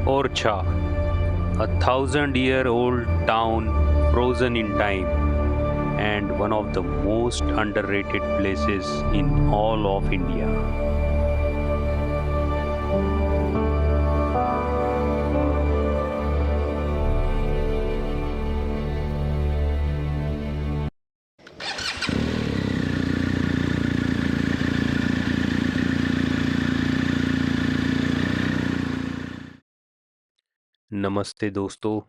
Orcha, a 1,000-year-old town frozen in time and one of the most underrated places in all of India. नमस्ते दोस्तों।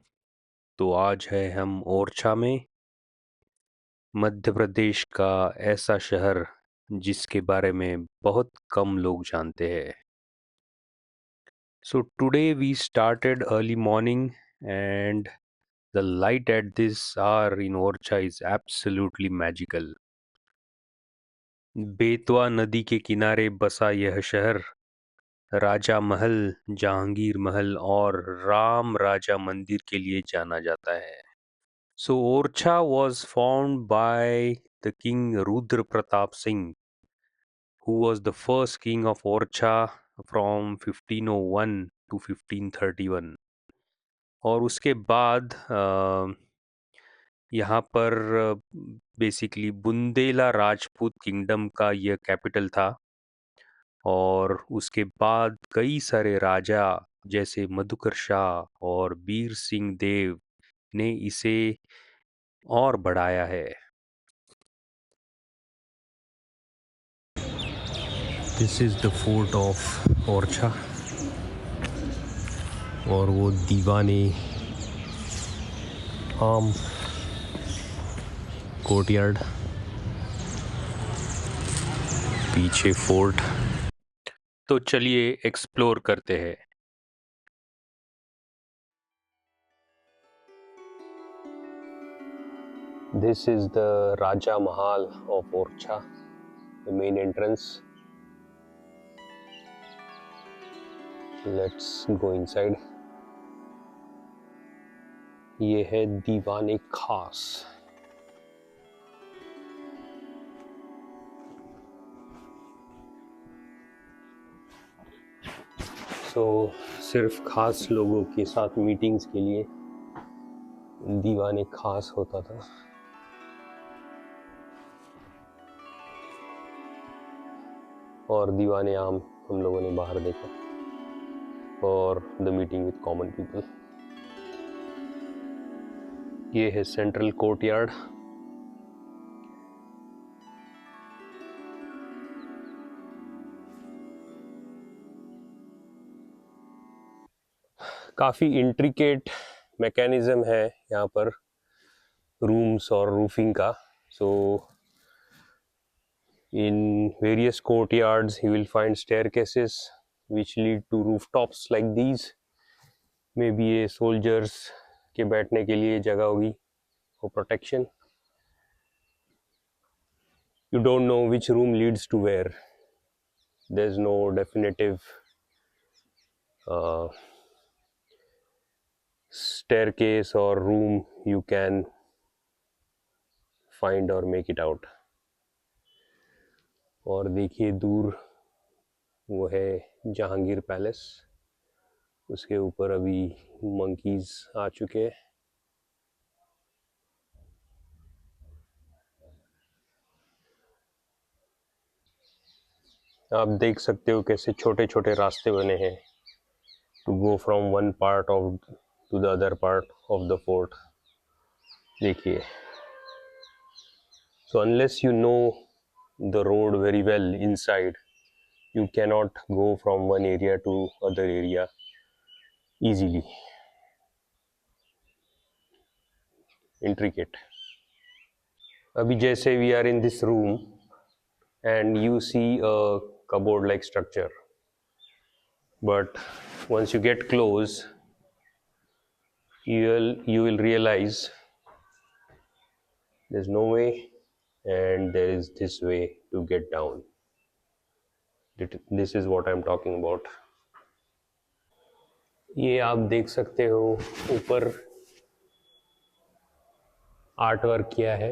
तो आज है हम ओरछा में, मध्य प्रदेश का ऐसा शहर जिसके बारे में बहुत कम लोग जानते हैं। So today we started early morning and the light at this hour in Orcha is absolutely magical. Betwa नदी के किनारे बसा यह शहर राजा महल, जहांगीर महल और राम राजा मंदिर के लिए जाना जाता है। So Orcha was formed by the king Rudra Pratap Singh, who was the first king of Orcha from 1501 to 1531। और उसके बाद यहाँ पर बेसिकली बुंदेला राजपूत किंगडम का यह कैपिटल था। और उसके बाद कई सारे राजा जैसे मधुकर शाह और बीर सिंह देव ने इसे और बढ़ाया है। This is the fort of Orchha और वो दीवाने आम कोर्टयार्ड, पीछे फोर्ट। तो चलिए एक्सप्लोर करते हैं। This is the Raja Mahal of Orcha, the main entrance. Let's go inside. ये है दीवाने खास। सिर्फ खास लोगों के साथ मीटिंग्स के लिए दीवाने खास होता था। और दीवाने आम हम लोगों ने बाहर देखा और the meeting with common people. ये है सेंट्रल कोर्टयार्ड। काफ़ी इंट्रिकेट मैकेनिज्म है यहाँ पर रूम्स और रूफिंग का। सो in various courtyards you will find staircases which lead to rooftops like these। maybe ये soldiers के बैठने के लिए जगह होगी for protection। you don't know which room leads to where, there's no definitive staircase or room you can find or make it out। और देखिए दूर वो है जहांगीर पैलेस, उसके ऊपर अभी मंकीज आ चुके हैं। आप देख सकते हो कैसे छोटे छोटे रास्ते बने हैं to go from one part of to the other part of the fort. देखिए, so unless you know the road very well inside you cannot go from one area to other area easily। intricate। अभी जैसे we are in this room and you see a cupboard like structure, but once you get close you will realize there's no way and there is this way to get down। this is what I'm talking about। ये आप देख सकते हो ऊपर art work किया है,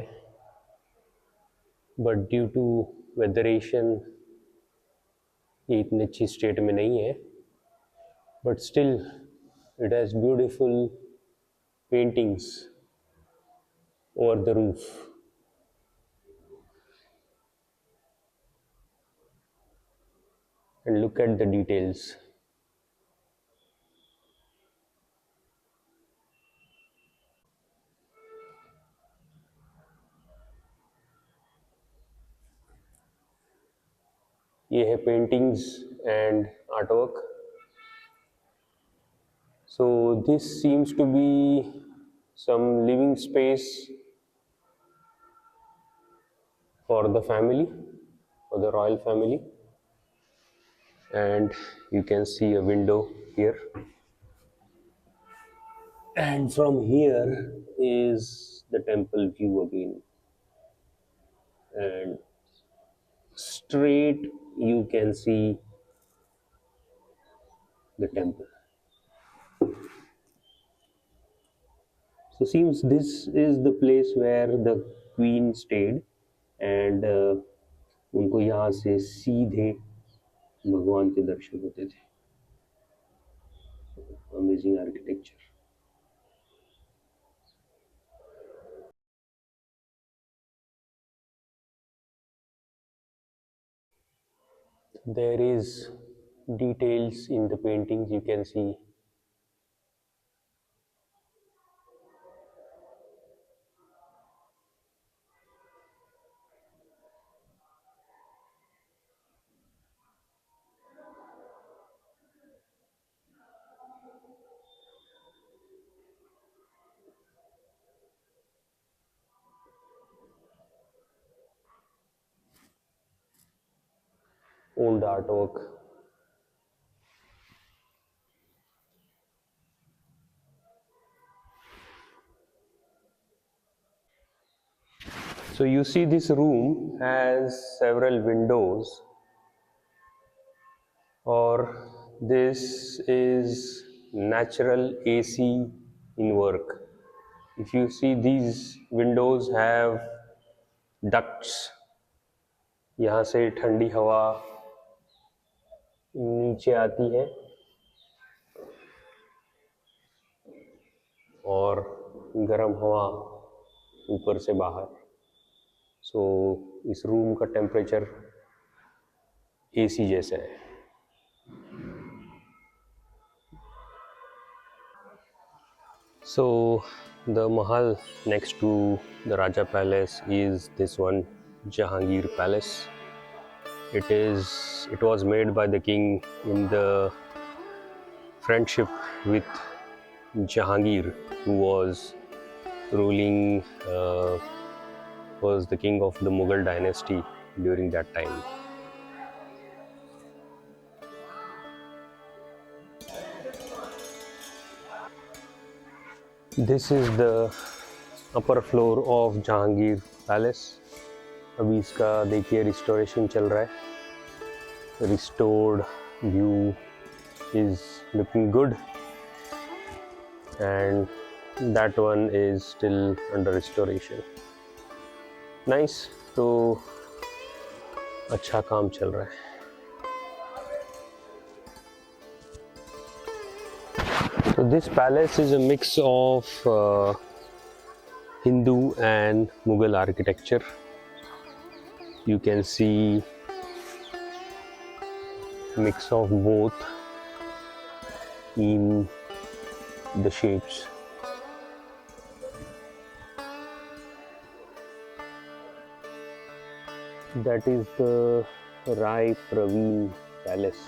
but due to वेदरेशन ये इतनी अच्छी स्टेट में नहीं है, but still It has beautiful paintings over the roof. And look at the details. ये है paintings and artwork. So this seems to be some living space for the family, for the royal family. And you can see a window here. And from here is the temple view again. And straight you can see the temple. So seems this is the place where the queen stayed, and उनको यहाँ से सीधे भगवान के दर्शन होते थे. Amazing architecture. There is details in the paintings you can see. Old artwork. So you see this room has several windows, or this is natural AC in work. If you see, these windows have ducts. यहाँ से ठंडी हवा नीचे आती है और गर्म हवा ऊपर से बाहर. सो इस रूम का टेम्परेचर AC जैसा है. So the mahal next to the Raja Palace is this one, Jahangir Palace. It was made by the king in the friendship with Jahangir, who was ruling, was the king of the Mughal dynasty during that time. This is the upper floor of Jahangir Palace. अभी इसका देखिए restoration चल रहा है. Restored view is looking good, and that one is still under restoration. Nice. तो अच्छा काम चल रहा है. So this palace is a mix of Hindu and Mughal architecture. You can see mix of both in the shapes. That is the Rai Praveen Palace.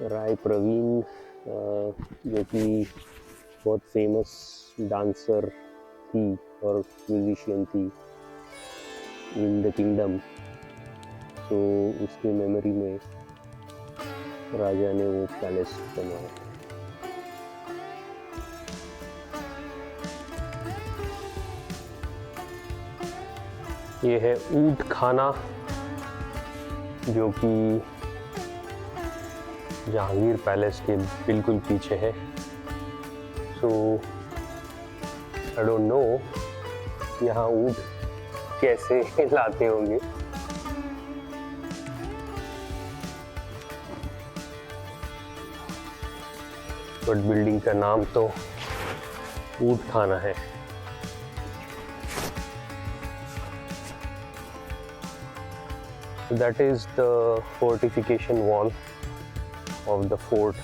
राय प्रवीण जो कि बहुत famous dancer थी और म्यूजिशियन थी इन द किंगडम. तो उसकी memory में राजा ने वो पैलेस बनवाया. ये है ऊंट खाना जो कि जहांगीर पैलेस के बिल्कुल पीछे है. सो आई डोंट नो यहाँ ऊँट कैसे लाते होंगे. बट बिल्डिंग का नाम तो ऊंट खाना है। That is the fortification wall of the fort.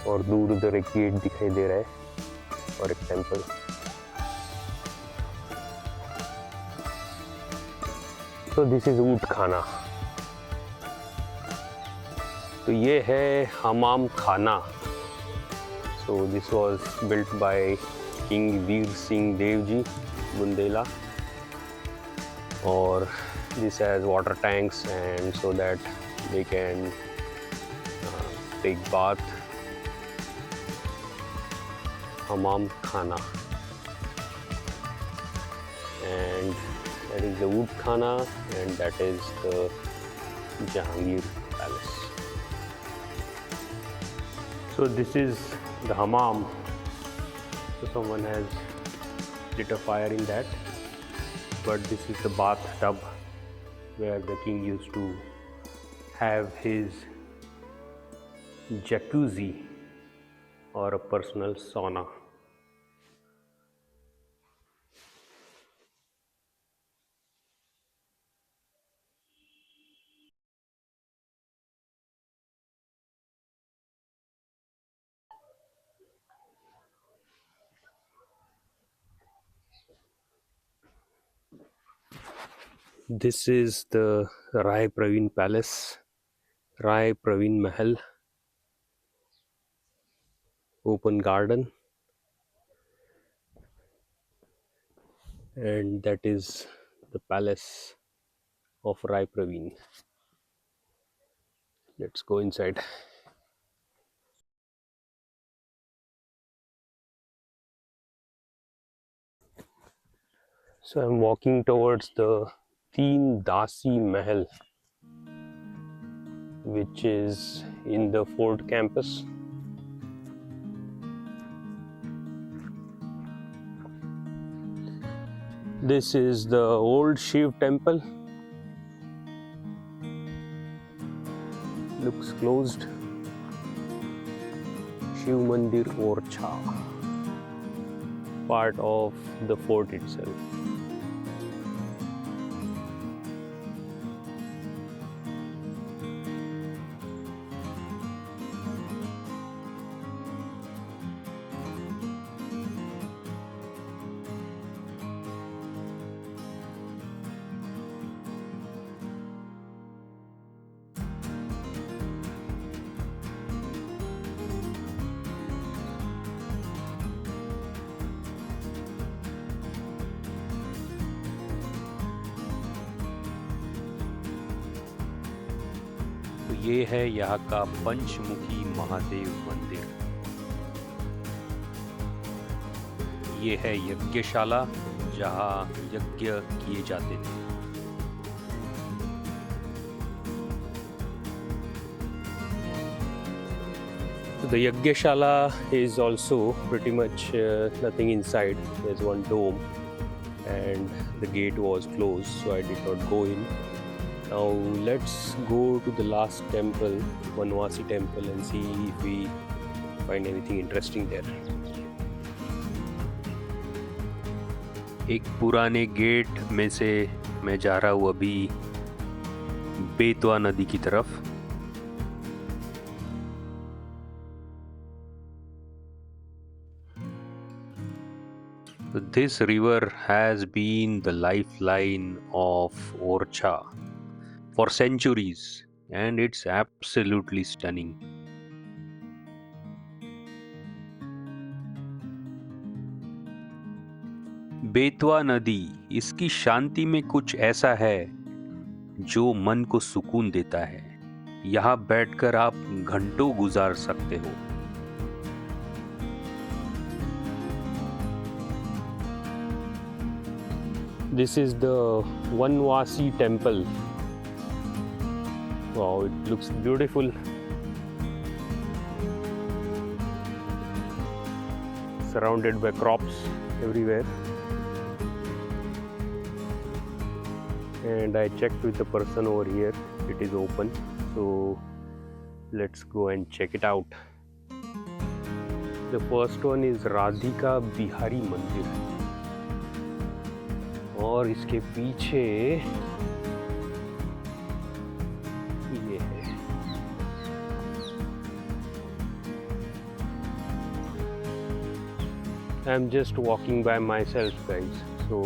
और दूर उधर एक गेट दिखाई दे रहा है और एक टेंपल। So this is ऊंट खाना। तो ये है हमाम खाना। So this was built by King Veer Singh Dev Ji Bundela, or this has water tanks and so that they can take bath. Hammam Khana, and that is the Oud Khana, and that is the Jahangir Palace. So this is the hammam. So someone has lit a fire in that, but this is the bathtub where the king used to have his jacuzzi or a personal sauna. This is the Rai Praveen Palace, Rai Praveen Mahal, open garden, and that is the palace of Rai Praveen. Let's go inside. So I'm walking towards the Teen Dasi Mahal, which is in the fort campus. This is the old Shiv temple. Looks closed. Shiv Mandir Orcha, part of the fort itself. ये है यहाँ का पंचमुखी महादेव मंदिर। ये है यज्ञशाला जहाँ यज्ञ किए जाते थे। The Yajnyashala is also pretty much nothing inside. There's one dome and the gate was closed, so I did not go in. Now let's go to the last temple, Vanvasi temple, and see if we find anything interesting there. एक पुराने gate में से मैं जा रहा हूँ अभी बेतवा नदी की तरफ। This river has been the lifeline of Orcha for centuries, and it's absolutely stunning. Betwa नदी, इसकी शांति में कुछ ऐसा है जो मन को सुकून देता है। यहाँ बैठकर आप घंटों गुजार सकते हो। This is the Vanvasi temple. Wow, it looks beautiful. Surrounded by crops everywhere. and I checked with the person over here. It is open, so let's go and check it out. The first one is Radhika Bihari मंदिर और इसके पीछे ये है. I am just walking by myself guys, so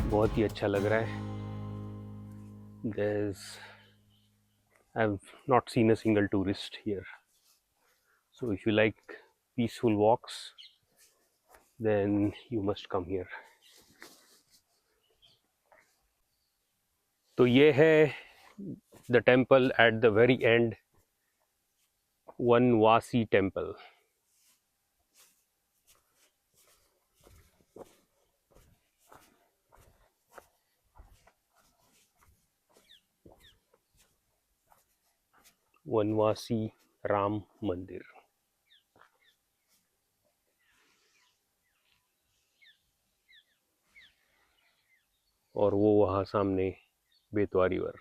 बहुत ही अच्छा लग रहा है. There's I've not seen a single tourist here. So if you like peaceful walks, then you must come here. तो ये है the temple at the very end, Vanvasi temple. वनवासी राम मंदिर. और वो वहाँ सामने Betwa river.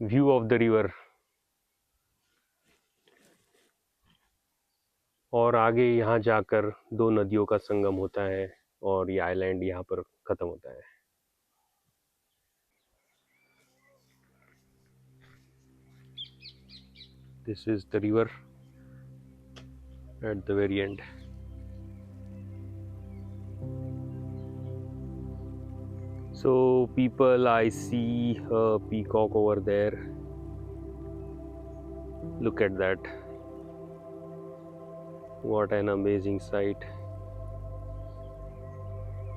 View of the river. और आगे यहाँ जाकर दो नदियों का संगम होता है और ये आइलैंड यहाँ पर खत्म होता है. This is the river at the very end. So people, I see a peacock over there. Look at that. What an amazing sight.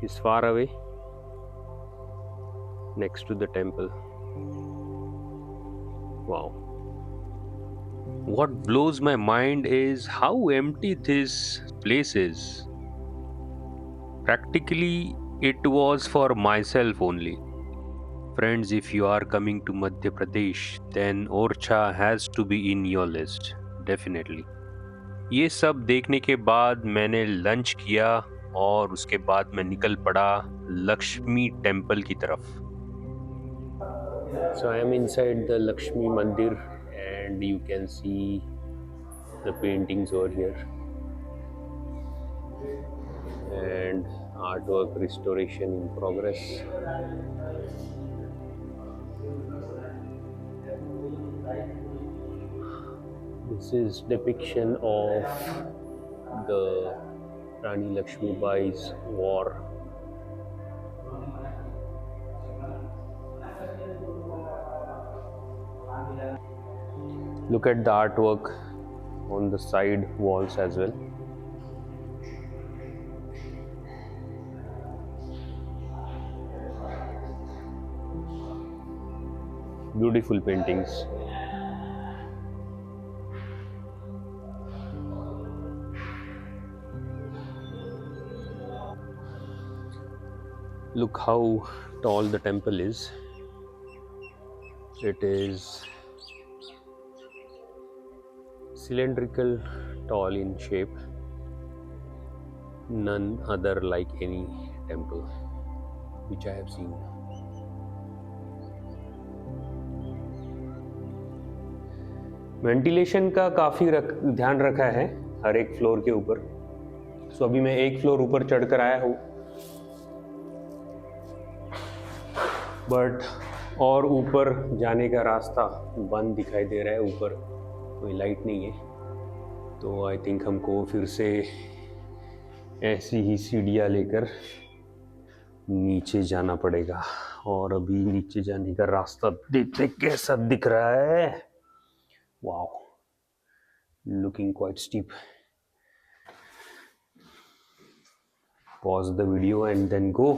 It's far away next to the temple. Wow. What blows my mind is how empty this place is. Practically, it was for myself only. Friends, if you are coming to Madhya Pradesh, then Orcha has to be in your list, definitely. ये सब देखने के बाद मैंने lunch किया और उसके बाद मैं निकल पड़ा लक्ष्मी टेम्पल की तरफ. So I am inside the Lakshmi Mandir and you can see the paintings over here and artwork restoration in progress. This is depiction of the Rani Lakshmi Bai's war. Look at the artwork on the side walls as well. Beautiful paintings. Look how tall the temple is. It is cylindrical, tall in shape. None other like any temple which I have seen. Ventilation का काफ़ी ध्यान रखा है हर एक floor के ऊपर. सो अभी मैं एक फ्लोर ऊपर चढ़कर आया हूँ, बट और ऊपर जाने का रास्ता बंद दिखाई दे रहा है. ऊपर कोई लाइट नहीं है, तो आई थिंक हमको फिर से ऐसी ही सीढ़ियाँ लेकर नीचे जाना पड़ेगा. और अभी नीचे जाने का रास्ता देखते कैसा दिख रहा है. Wow, looking quite steep. Pause the video and then go.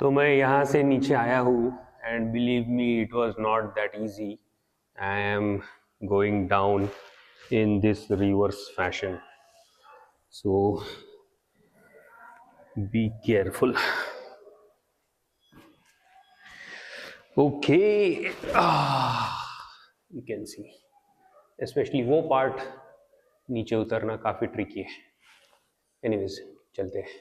तो मैं यहाँ से नीचे आया हूँ and believe me it was not that easy. I am going down in this reverse fashion, so be careful. Okay, you can see, especially वो part नीचे उतरना काफी tricky है. Anyways, चलते हैं.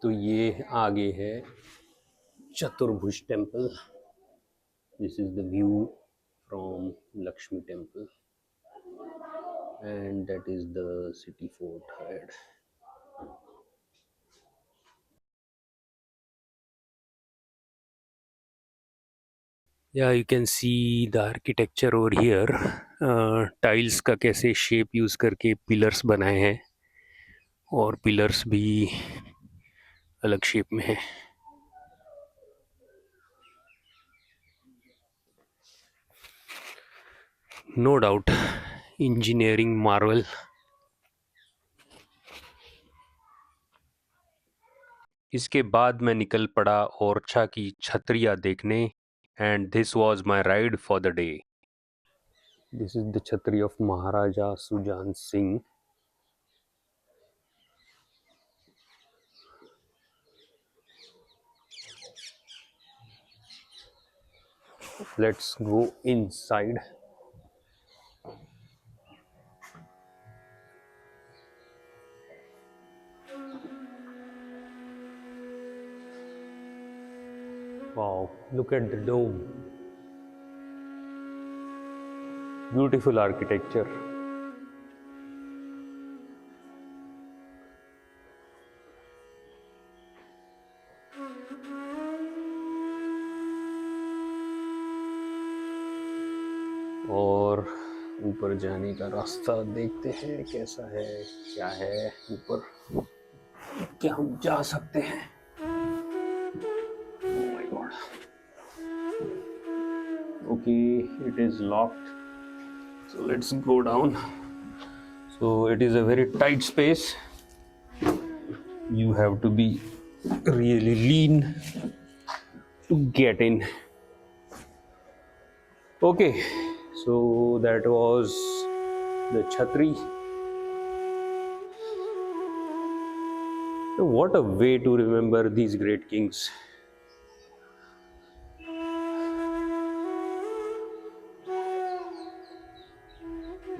तो ये आगे है चतुर्भुज temple. This is the view from Lakshmi temple, and that is the city fort ahead. Yeah, you can see the architecture over here. Tiles का कैसे शेप यूज़ करके पिलर्स बनाए हैं, और पिलर्स भी अलग शेप में है. No doubt engineering marvel. इसके बाद मैं निकल पड़ा ओरछा की छतरियाँ देखने, and this was my ride for the day. This is the chhatri of Maharaja Sujan Singh. Let's go inside. Wow, look at the dome. Beautiful architecture. और ऊपर जाने का रास्ता देखते हैं कैसा है, क्या है ऊपर, क्या हम जा सकते हैं. Oh my god. Okay, it is locked. So let's go down. So it is a very tight space. You have to be really lean to get in. Okay, so that was the Chhatri. What a way to remember these great kings.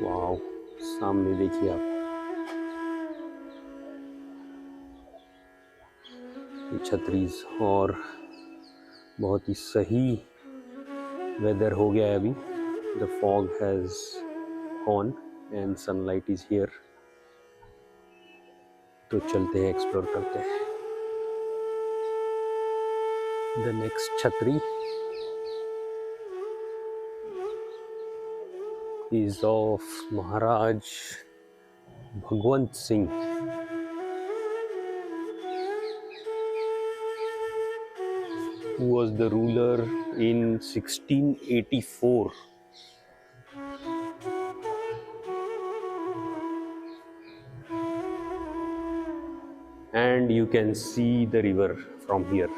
Wow, सामने देखिए आप, ये छतरीज, और बहुत ही सही weather हो गया है अभी. The fog has gone and sunlight is here. तो चलते हैं, एक्सप्लोर करते हैं. द नेक्स्ट छतरी is of Maharaj Bhagwant Singh. Who was the ruler in 1684. And you can see the river from here.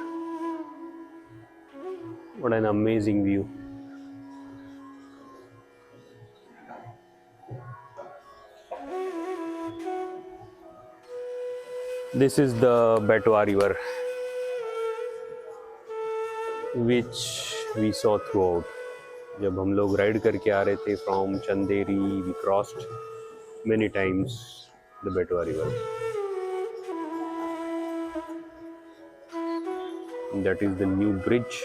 What an amazing view. This is the Betwa river, which we saw throughout. जब हम लोग ride करके आ रहे थे from Chanderi, we crossed many times the Betwa river. And that is the new bridge.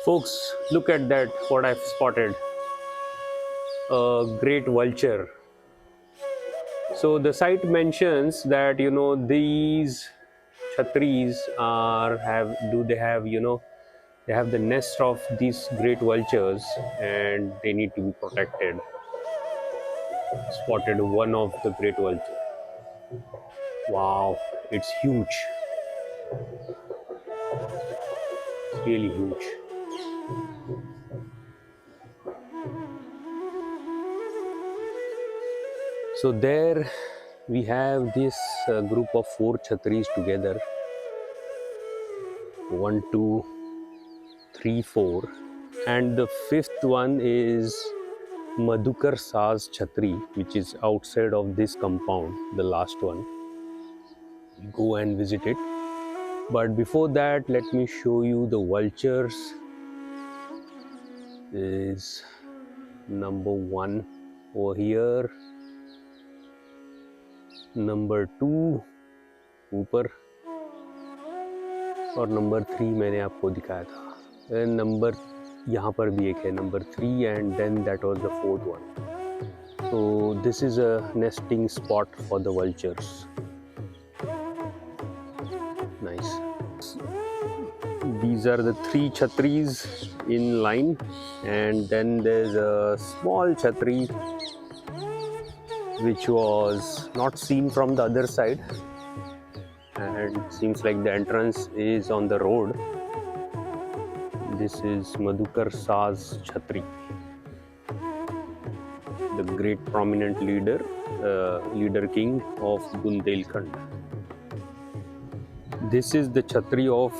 Folks, look at that, what I've spotted. A great vulture. So the site mentions that, you know, these Chhatris they have the nest of these great vultures, and they need to be protected. Spotted one of the great vulture. Wow, it's huge. It's really huge. So there we have this group of 4 Chhatris together, 1, 2, 3, 4, and the fifth one is Madhukar Saz Chhatri, which is outside of this compound, the last one. Go and visit it. But before that, let me show you the vultures. Is number 1 over here, number 2 ऊपर, और number 3 मैंने आपको दिखाया था, number यहाँ पर भी एक है, number 3, and then that was the fourth one. So this is a nesting spot for the vultures. Nice. These are the 3 chhatris in line, and then there's a small chhatri which was not seen from the other side, and seems like the entrance is on the road. This is Madhukar Saz Chhatri, the great prominent leader king of Bundelkhand. This is the Chhatri of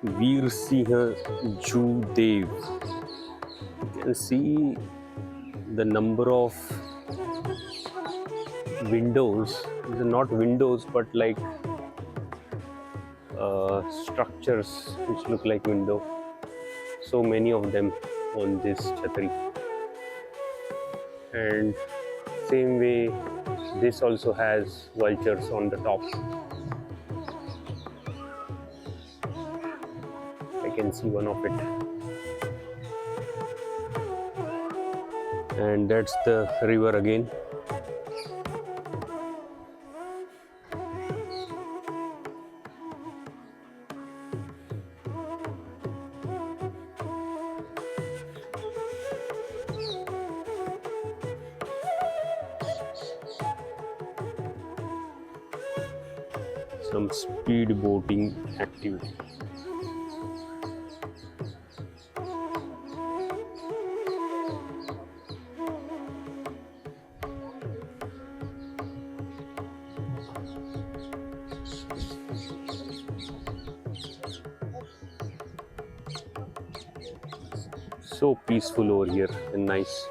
Veer Singh Ju Dev. You can see the number of windows. These are not windows, but like structures which look like window. So many of them on this Chhatri. And same way, this also has vultures on the top. I can see one of it. And that's the river again. Some speed boating activity. So peaceful over here and nice.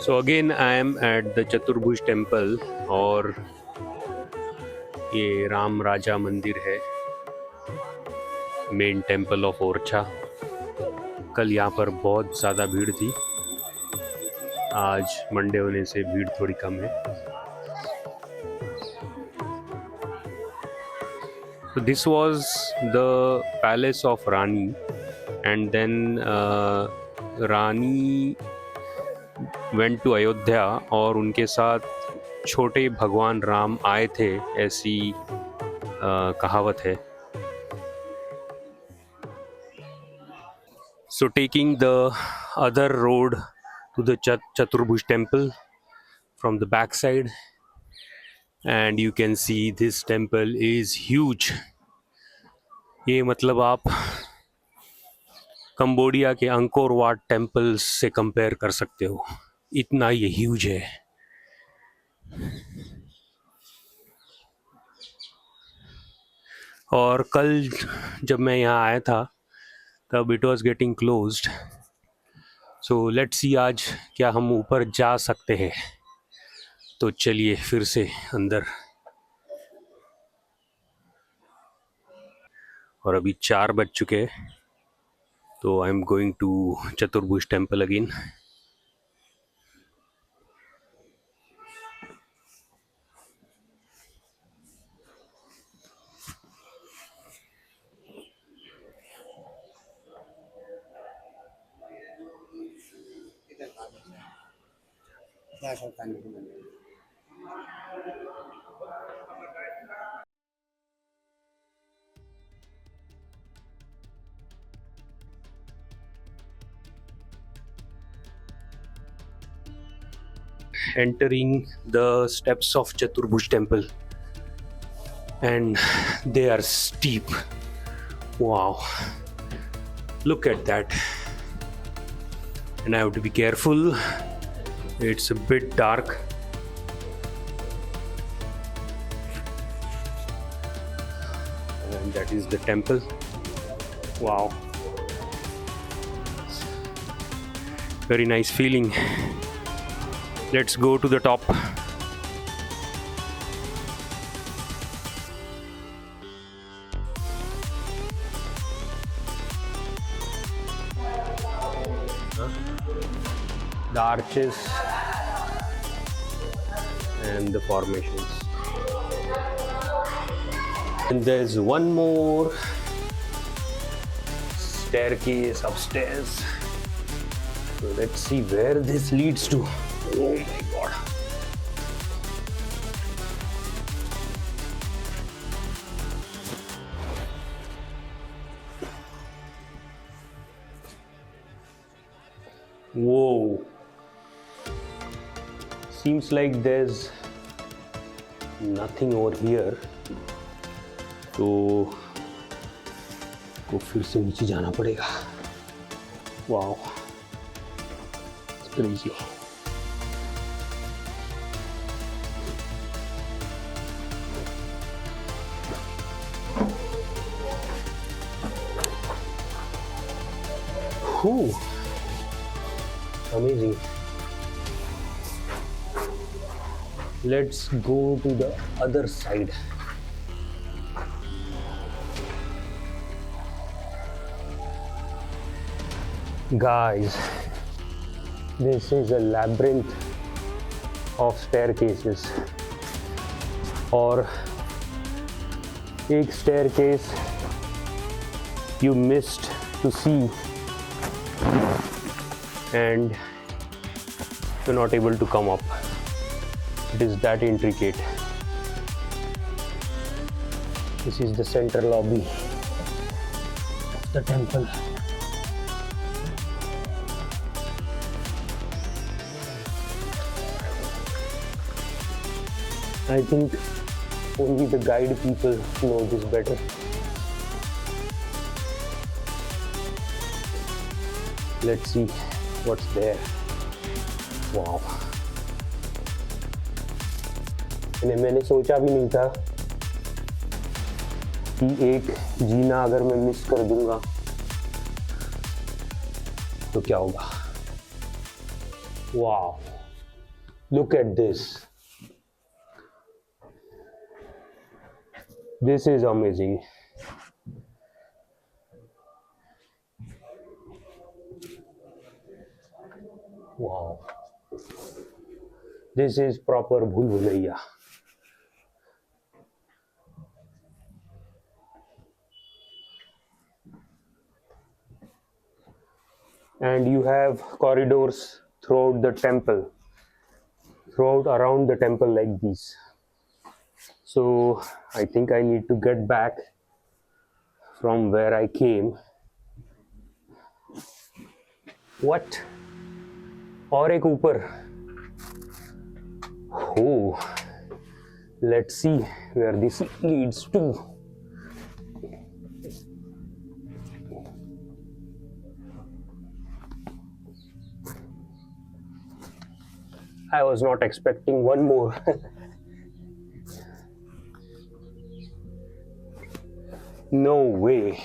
So again I am at the Chaturbhuj temple, और ये राम राजा मंदिर है, main temple of Orchha. कल यहाँ पर बहुत ज़्यादा भीड़ थी, आज मंडे होने से भीड़ थोड़ी कम है. So this was the palace of Rani, and then Rani went to Ayodhya, और उनके साथ छोटे भगवान राम आए थे, ऐसी कहावत है. So taking the other road to the Chaturbhuj temple from the back side, and you can see this temple is huge. ये मतलब आप कंबोडिया के अंकोर वाट टेम्पल से कंपेयर कर सकते हो, इतना ये ह्यूज है. और कल जब मैं यहाँ आया था तब it was getting closed. So let's see आज क्या हम ऊपर जा सकते हैं. तो चलिए फिर से अंदर. और अभी 4 बज चुके हैं, तो आई एम गोइंग टू चतुर्भुज temple again. Entering the steps of Chaturbhuj temple, and they are steep. Wow, look at that. And I have to be careful, it's a bit dark. and that is the temple. Wow, very nice feeling. Let's go to the top. The arches and the formations. And there's one more staircase upstairs. So let's see where this leads to. Oh my god. Whoa. Seems like there's nothing over here. तो को फिर से नीचे जाना पड़ेगा. Wow. It's crazy. Whew. Amazing. Let's go to the other side. Guys, this is a labyrinth of staircases. और एक staircase you missed to see and you're not able to come up. It is that intricate. This is the central lobby of the temple. I think only the guide people know this better. Let's see what's there. Wow. मैंने सोचा भी नहीं था कि एक जीना अगर मैं miss कर दूंगा तो क्या होगा. Wow. Look at this. This is amazing. Wow. This is proper Bhul Bhulaiya. And you have corridors throughout the temple, around the temple like these. So I think I need to get back from where I came. What? और एक ऊपर. Oh, let's see where this leads to. I was not expecting one more. No way.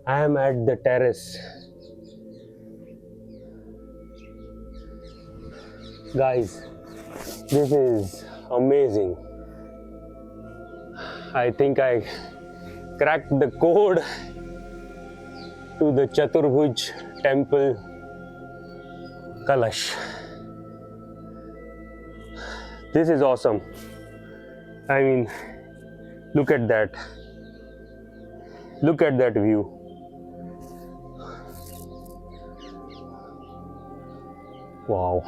I am at the terrace. Guys, this is amazing. I think I cracked the code to the Chaturbhuj temple Kalash. This is awesome. I mean, look at that. Look at that view. Wow.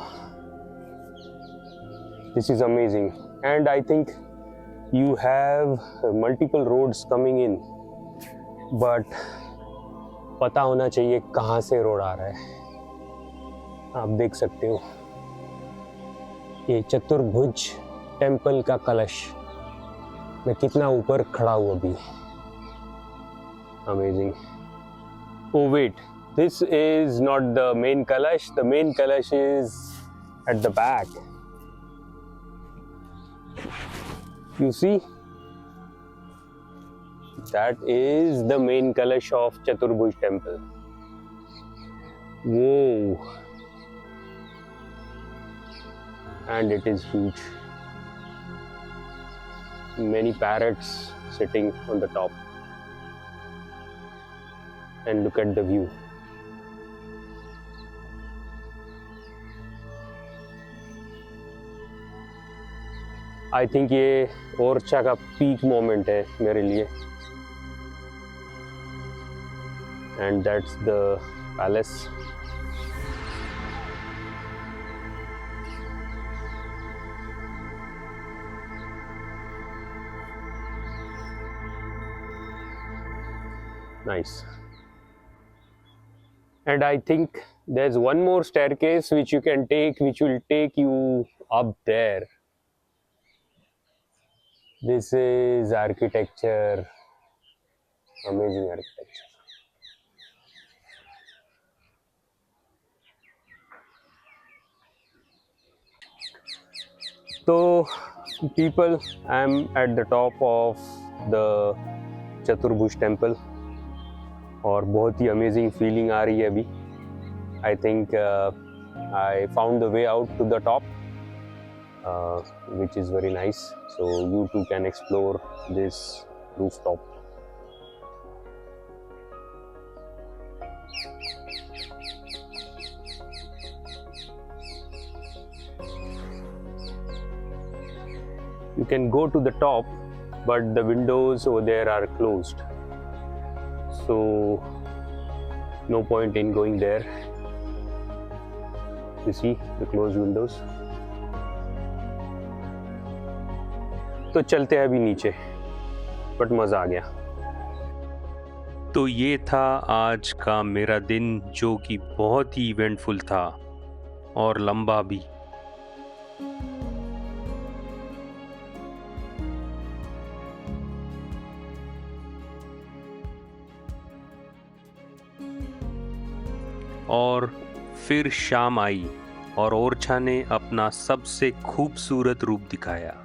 This is amazing. And I think you have multiple roads coming in. But पता होना चाहिए कहाँ से road आ रहा है. आप देख सकते हो ये चतुर्भुज टेम्पल का कलश. मैं कितना ऊपर खड़ा हूँ अभी. Amazing. Oh wait, this is not the main kalash. The main kalash is at the back. You see? That is the main Kalash of Chaturbhuj temple. Whoa! And it is huge. Many parrots sitting on the top. And look at the view. I think ये ओरछा का peak moment है मेरे लिए. And that's the palace. Nice. And I think there's one more staircase which you can take, which will take you up there. This is architecture, amazing architecture. So, people, I'm at the top of the Chaturbhuj temple और बहुत ही amazing feeling आ रही है अभी. I think I found the way out to the top, which is very nice. So you too can explore this rooftop. You can go to the top, but the windows over there are closed. So no point in going there. You see the closed windows. तो चलते हैं अभी नीचे, but मज़ा आ गया. तो ये था आज का मेरा दिन, जो कि बहुत ही इवेंटफुल था और लंबा भी. और फिर शाम आई और ओरछा ने अपना सबसे खूबसूरत रूप दिखाया.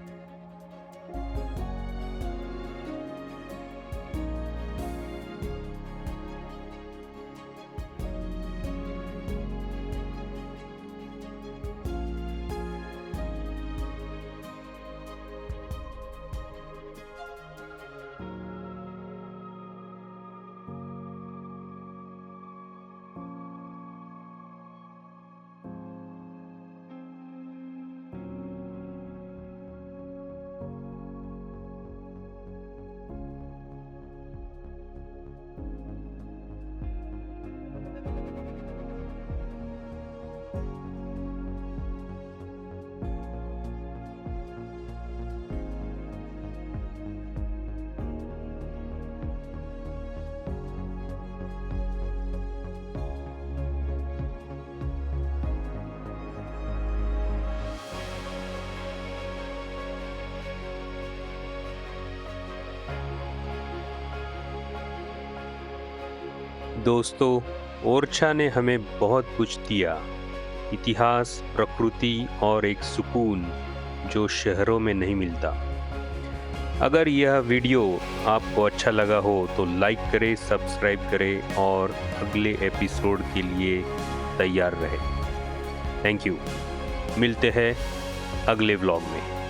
दोस्तों, ओरछा ने हमें बहुत कुछ दिया. इतिहास, प्रकृति और एक सुकून जो शहरों में नहीं मिलता. अगर यह वीडियो आपको अच्छा लगा हो तो लाइक करें, सब्सक्राइब करें और अगले एपिसोड के लिए तैयार रहें. Thank you. मिलते हैं अगले व्लॉग में.